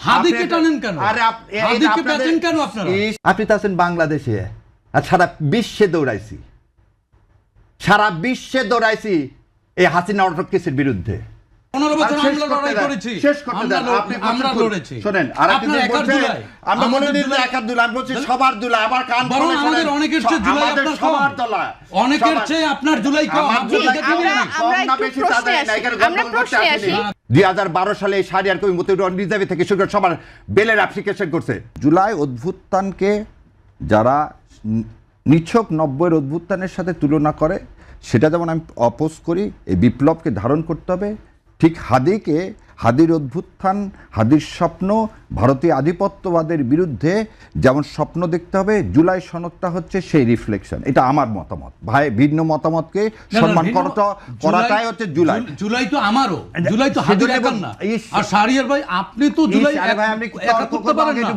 হাদিকে টানেন কেন? আরে হাদিকে পেছেন কেন আপনারা? আপনি তো আছেন বাংলাদেশে, আর সারা বিশ্বে দৌড়াইছি, সারা বিশ্বে দৌড়াইছি এই হাসিনা অটক কেসের বিরুদ্ধে। 15 বছর আমরা লড়াই করেছি, শেষ করতে দেন। আপনি আমরা লড়েছি। শুনেন, আর আপনি বলছেন আমরা বলে দিন যে একার দুলা, আমি বলছি সবার দুলা। আবার কান বরং খুলে আমাদের শুনেন, অনেকের চেয়ে জুলাই আমাদের আপনার সবার দলা, অনেকের চেয়ে আপনার জুলাই কম। আমার আপনি জুলাই দেখে নিন। আমরা একটু প্রশ্নে আসি, আমরা প্রশ্নে আসি। 2012 সালে শাহরিয়ার কবির মতিউর রিজার্ভ থেকে শুরু করে সবার বেলের অ্যাপ্লিকেশন করছে। জুলাই অভ্যুত্থানকে যারা নিছক 90-এর অভ্যুত্থানের সাথে তুলনা করে, সেটা যেমন আমি অপোজ করি। এই বিপ্লবকে ধারণ করতে হবে। ঠিক হাদির অভ্যুত্থান, হাদির স্বপ্ন, ভারতীয় আধিপত্যবাদের বিরুদ্ধে যেমন স্বপ্ন দেখতে হবে, জুলাই সনদটা হচ্ছে সেই রিফ্লেকশন। এটা আমার মতামত। ভাই, ভিন্ন মতামতকে সম্মান করাটাই হচ্ছে জুলাই। জুলাই তো আমারও, জুলাই তো হাদির একার না। আর শাহরিয়ার ভাই, আপনি তো জুলাই একা করতে পারেন না।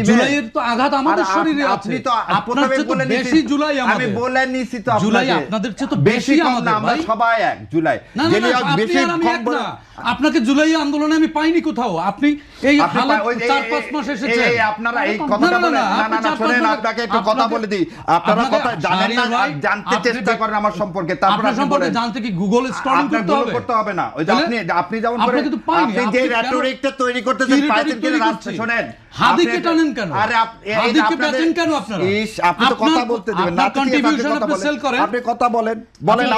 জুলাইয়ের তো আঘাত আমাদের শরীরে আছে। আপনি তো আপনার চেয়ে তো বেশি জুলাই আমাদের। আমি বলে নিছি তো, জুলাই আপনাদের চেয়ে তো বেশি আমাদের। আমরা সবাই এক। জুলাই না না না, আপনি আর আমি এক না। আপনাকে জুলাই আন্দোলনে আমি পাইনি কোথাও। আপনি এই 4-5 মাস এসেছেন। এই আপনারা এই কথাটা বলেন। না না না, শুনেন, আপনাকে একটু কথা বলে দিই। আপনারা কথা জানেন না, জানতে চেষ্টা করেন আমার সম্পর্কে। তারপর আপনি বলেন। জানতে কি গুগল স্ট্রলিং করতে হবে? না। ওই যে আপনি যেমন করে আপনি যে রেটরিকটা তৈরি করতেছেন, পাইছেন কিনা রাস্তা শুনেন। হাদিকে টানেন কেন? আরে হাদিকে পেছেন কেন আপনারা? আপনি তো কথা বলতে দিবেন না। কন্ট্রিবিউশন আপনি সেল করেন। আপনি কথা বলেন।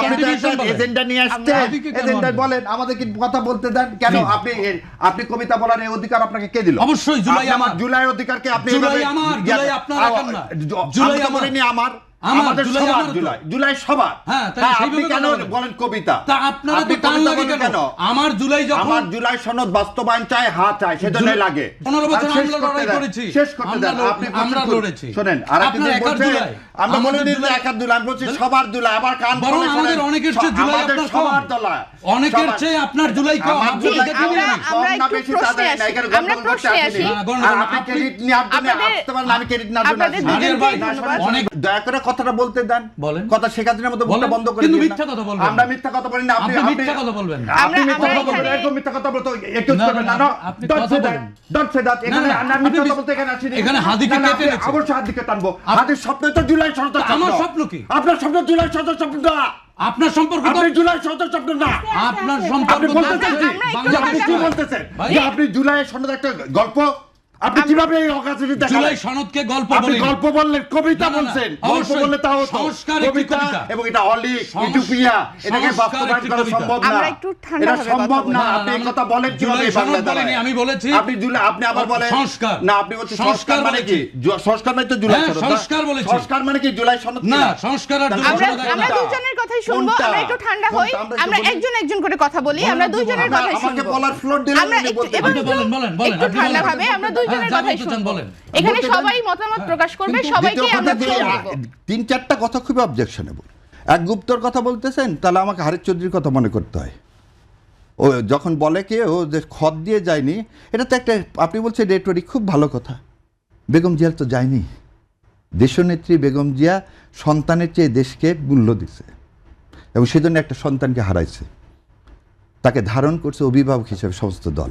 আপনি তো একটা এজেন্ডা নিয়ে আসছেন। এজেন্ডা বলেন, আমাদের কি কথা বলতে দেন কেন? আপনি কবিতা বলার এই অধিকার আপনাকে কে দিল? অবশ্যই জুলাই আমার। জুলাই অধিকারকে আপনি জুলাই আমার, জুলাই আপনার একার না। জুলাই আমার। আমাদের সবার জুলাই সবার। হ্যাঁ, আপনি কেন বলেন কবিতা? তা আপনারা তো টান লাগে কেন? আমার জুলাই যখন আমার জুলাই সনদ বাস্তবায়ন চাই, চাই, সেজন্যই লাগে। 15 বছর আমরা লড়াই করেছি, শেষ করতে দেন। আপনি আমরা লড়েছি। শুনেন, আর আপনি বলছেন আমরা বলে দিন যে একার দুলা, আমি বলছি সবার দুলা। আবার কান খুলে শুনেন, আমাদের অনেকের চেয়ে জুলাই আপনার সবার দলা, অনেকের চেয়ে আপনার জুলাই কম। আমরা একটু প্রশ্নে আসি, আমরা প্রশ্নে আসি। আপনি ক্রেডিট নেওয়ার জন্য আসতে পারেন, আমি ক্রেডিট নেওয়ার জন্য আপনাদের দুজনকে অনেক দয়া করে কথাটা বলতে দেন। বলেন। কথা শেখার জন্য মতো বলতে বন্ধ করে কিন্তু দিন। মিথ্যা কথা বলবেন। আমরা মিথ্যা কথা বলি না। আপনি মিথ্যা কথা বলবেন না। আপনি মিথ্যা কথা বলবেন। এরকম মিথ্যা কথা বলতে একটু করবেন না। আপনি কথা বলেন। Dot say that. এখানে আমরা মিথ্যা কথা বলতে এখানে আসি না। এখানে হাদিকে কেটে নেছে। অবশ্যই হাদিকে টানবো। হাদির স্বপ্ন তো জুলাই সনদ। আমার স্বপ্ন কি? আপনার স্বপ্ন জুলাই সনদ স্বপ্ন না। আপনার সম্পর্ক আপনি জুলাই সনদ স্বপ্ন না। আপনার সম্পর্ক আপনি বলতেছেন কি? আপনি কি বলতেছেন? যে আপনি জুলাই সনদ একটা গল্প, আপনি কিভাবে এই অকাজটি দেখালেন? জুলাই সনদকে গল্প আপনি বলেন। গল্প বললেন, কবিতা বলছেন। গল্প বললে তাও সংস্কার একটি কবিতা, এবং এটা অলিক ইউটোপিয়া। এটাকে বাস্তবায়ন করা সম্ভব না। আমরা একটু ঠান্ডা এটা ভাবে সম্ভব কথা না। বলি। আপনি এই কথা বলেন কিভাবে বাংলাদেশে? আমি বলেছি আপনি জুলাই, আপনি আবার বলেন সংস্কার। না, আপনি বলছেন সংস্কার মানে কি? সংস্কার মানে তো জুলাই সনদ। সংস্কার বলেছি। সংস্কার মানে কি জুলাই সনদ? না, সংস্কার আর আমরা দুজনের কথাই শুনবো। আমরা একটু ঠান্ডা হই। আমরা একজন একজন করে কথা বলি। আমরা দুজনের কথাই শুনবো। আমাকে বলার ফ্লোর দিলেন, আমরা আপনি বলতে বলেন। একটু ঠান্ডা ভাবে আমরা দুজনের কথাই শুনবো। এখানে সবাই মতামত প্রকাশ করবে, সবাইকে আমরা ফ্লোর দেব। 3-4টা কথা খুবই অবজেকশনেবল। এক গুপ্তর কথা বলতেছেন, তাহলে আমাকে হারিস চৌধুরীর কথা মনে করতে হয়। ও যখন বলে কি ও যে খত দিয়ে যায়নি, এটা তো একটা, আপনি বলছেন রেটরিক, খুব ভালো কথা। বেগম জিয়া তো যায়নি। দেশনেত্রী বেগম জিয়া সন্তানের চেয়ে দেশকে মূল্য দিছে, এবং সেজন্য একটা সন্তানকে হারাইছে। তাকে ধারণ করছে অভিভাবক হিসেবে সমস্ত দল।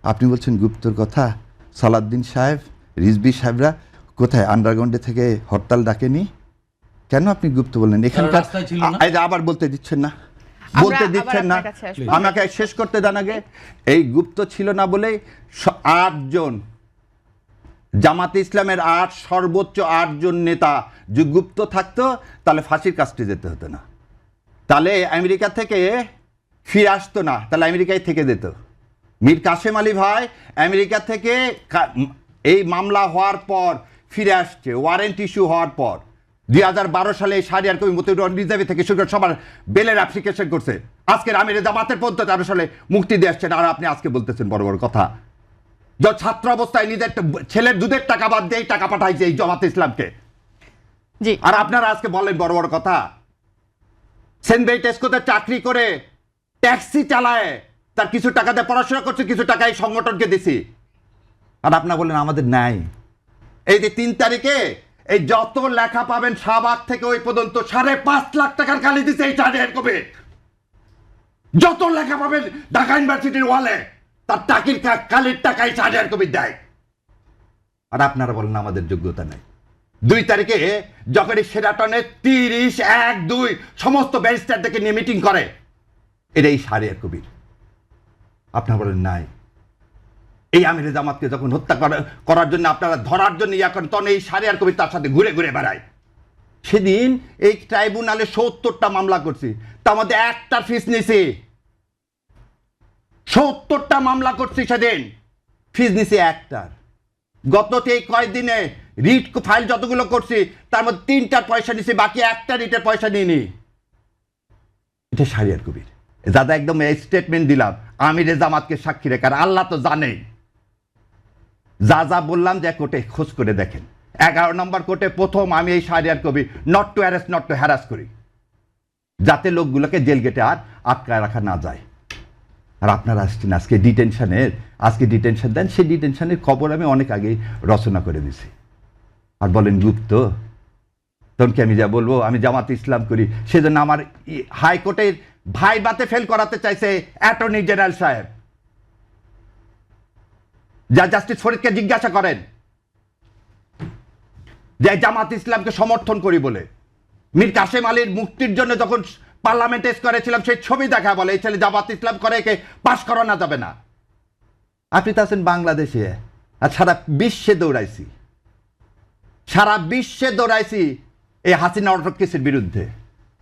আপনি বলছেন গুপ্তর কথা। সালাউদ্দিন সাহেব, রিজভী সাহেবরা কোথায় আন্ডারগ্রাউন্ডে থেকে হরতাল ডাকেনি? কেন আপনি গুপ্ত বললেন? এখানকার আবার বলতে দিচ্ছেন না, বলতে দিচ্ছেন না। আমাকে শেষ করতে দেন আগে। এই গুপ্ত ছিল না বলে 8 জন জামাতে ইসলামের সর্বোচ্চ 8 জন নেতা যে গুপ্ত থাকতো, তাহলে ফাঁসির কাস্টে যেতে হতো না, তাহলে আমেরিকা থেকে ফিরে আসতো না, তাহলে আমেরিকায় থেকে যেত। মীর কাসেম আলী ভাই আমেরিকা থেকে এই মামলা হওয়ার পর ফিরে আসছে, ওয়ারেন্ট ইস্যু হওয়ার পর। 2012 সালে শাহরিয়ার কবির মতিউর রিজার্ভ থেকে শুরু করে সবার বেলের অ্যাপ্লিকেশন করছে। আজকের আমির জামাতের পর্যন্ত 13 সালে মুক্তি দিয়ে আসছেন, আর আপনি আজকে বলতেছেন বড় বড় কথা। যে ছাত্র অবস্থায় নিজের ছেলের দুধের টাকা বাদ দিয়ে টাকা পাঠাইছে এই জামাতে ইসলামকে, আর আপনারা আজকে বলেন বড় বড় কথা। সেন্ট টেস্কোতে চাকরি করে ট্যাক্সি চালায়, তার কিছু টাকা দিয়ে পড়াশোনা করছে, কিছু টাকা এই সংগঠনকে দিছি, আর আপনারা বলেন আমাদের নাই। এই যে 3 তারিখে এই যত লেখা পাবেন শাহবাগ থেকে ওই পর্যন্ত 5.5 লাখ টাকার খালি দিছে এই শাহরিয়ার কবির। যত লেখা পাবেন ঢাকা ইউনিভার্সিটির ওয়ালে, তার টাকির কালের টাকায় শাহরিয়ার কবির দেয়, আর আপনারা বলেন আমাদের যোগ্যতা নাই। 2 তারিখে যখন এই শেরাটনে 30-1-2 সমস্ত ব্যারিস্টারদেরকে নিয়ে মিটিং করে, এটাই শাহরিয়ার কবির। আপনারা বলেন নাই। এই আমিরে জামাতকে যখন হত্যা করার জন্য আপনারা ধরার জন্য ইয়া করেন, তখন এই শাহরিয়ার কবির তার সাথে ঘুরে ঘুরে বেড়ায়। সেদিন এই ট্রাইব্যুনালে 70টা মামলা করছি, তার মধ্যে একটার ফিস নিছি। 70টা মামলা করছি, সেদিন ফিস নিছি একটার। গত এই কয়েকদিনে রিট ফাইল যতগুলো করছি তার মধ্যে 3টার পয়সা নিছি, বাকি একটা রিটের পয়সা নিইনি। এটা শাহরিয়ার কবির। দাদা একদম এই স্টেটমেন্ট দিলাম আমিরে জামাতকে সাক্ষী রেখে, আর আল্লাহ তো জানেই যা যা বললাম, যে কোর্টে খোঁজ করে দেখেন। 11 নম্বর কোর্টে প্রথম আমি এই Shahriar Kabir not to arrest not to harass করি, যাতে লোকগুলোকে জেল গেটে আর আটকায় রাখা না যায়। আর আপনারা আসছেন আজকে ডিটেনশন দেন, সেই ডিটেনশনের খবর আমি অনেক আগেই রচনা করে দিছি। আর বলেন গুপ্ত, তখন কি আমি যা বলবো আমি জামাত ইসলাম করি, সেজন্য আমার হাইকোর্টের ভাইবাতে ফেল করাতে চাইছে অ্যাটর্নি জেনারেল সাহেব। যা জাস্টিস ফরিদকে জিজ্ঞাসা করেন যে জামাত ইসলামকে সমর্থন করি বলে মীর কাসেম আলীর মুক্তির জন্য যখন পার্লামেন্টে করেছিলাম, সেই ছবি দেখা বলে এই ছেলে জামাত ইসলাম করে, একে পাশ করানো যাবে না। আপনি তো আছেন বাংলাদেশে, আর সারা বিশ্বে দৌড়াইছি এই হাসিনা অটোক্রেসির বিরুদ্ধে।